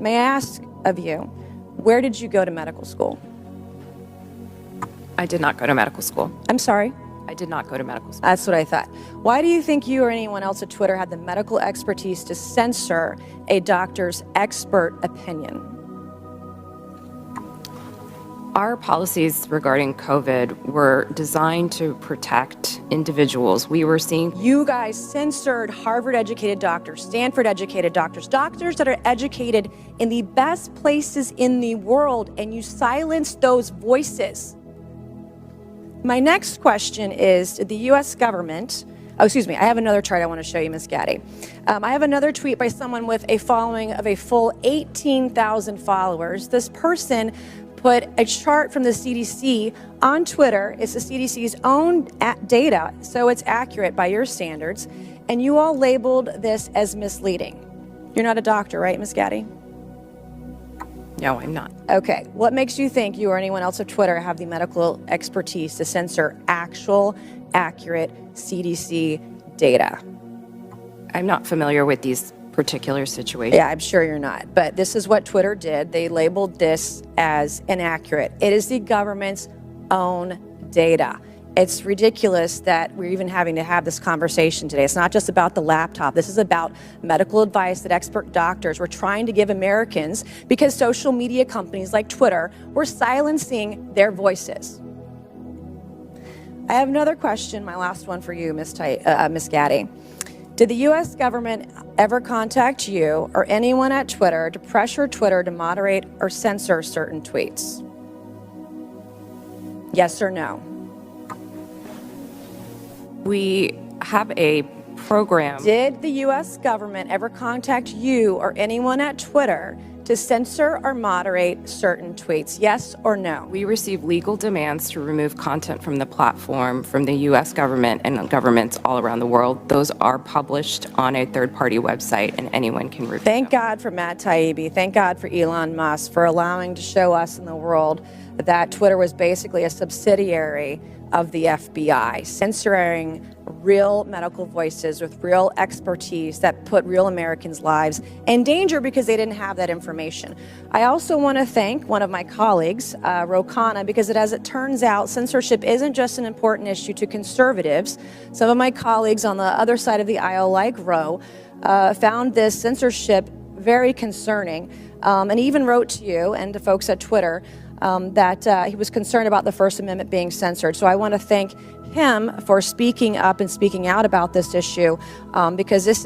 may I ask of you, where did you go to medical school? I did not go to medical school. I'm sorry? I did not go to medical school. That's what I thought. Why do you think you or anyone else at Twitter had the medical expertise to censor a doctor's expert opinion? Our policies regarding COVID were designed to protect individuals. We were seeing... You guys censored Harvard-educated doctors, Stanford-educated doctors, doctors that are educated in the best places in the world, and you silenced those voices. My next question is, did the U.S. government... Oh, excuse me, I have another chart I want to show you, Ms. Gaddy. I have another tweet by someone with a following of a full 18,000 followers. This person put a chart from the CDC on Twitter. It's the CDC's own data, so it's accurate by your standards. And you all labeled this as misleading. You're not a doctor, right, Ms. Gaddy? No, I'm not. Okay. What makes you think you or anyone else at Twitter have the medical expertise to censor actual, accurate CDC data? I'm not familiar with these particular situations. Yeah, I'm sure you're not. But this is what Twitter did. They labeled this as inaccurate. It is the government's own data. It's ridiculous that we're even having to have this conversation today. It's not just about the laptop. This is about medical advice that expert doctors were trying to give Americans because social media companies like Twitter were silencing their voices. I have another question, my last one for you, Ms. Gaddy. Did the U.S. government ever contact you or anyone at Twitter to pressure Twitter to moderate or censor certain tweets? Yes or no? We have a program. Did the U.S. government ever contact you or anyone at Twitter to censor or moderate certain tweets? Yes or no? We receive legal demands to remove content from the platform from the U.S. government and governments all around the world. Those are published on a third-party website, and anyone can review Thank them. God for Matt Taibbi. Thank God for Elon Musk for allowing to show us in the world that Twitter was basically a subsidiary of the FBI, censoring real medical voices with real expertise that put real Americans' lives in danger because they didn't have that information. I also want to thank one of my colleagues, Ro Khanna, because as it turns out, censorship isn't just an important issue to conservatives. Some of my colleagues on the other side of the aisle, like Ro, found this censorship very concerning, and even wrote to you and to folks at Twitter that he was concerned about the First Amendment being censored. So I want to thank him for speaking up and speaking out about this issue, because this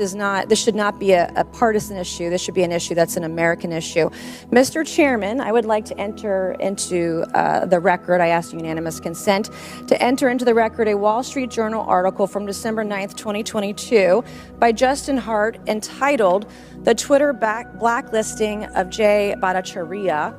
should not be a partisan issue. This should be an issue that's an American issue. Mr. Chairman, I would like to enter into the record, I ask unanimous consent, to enter into the record a Wall Street Journal article from December 9th, 2022 by Justin Hart entitled "The Twitter Blacklisting of Jay Bhattacharya."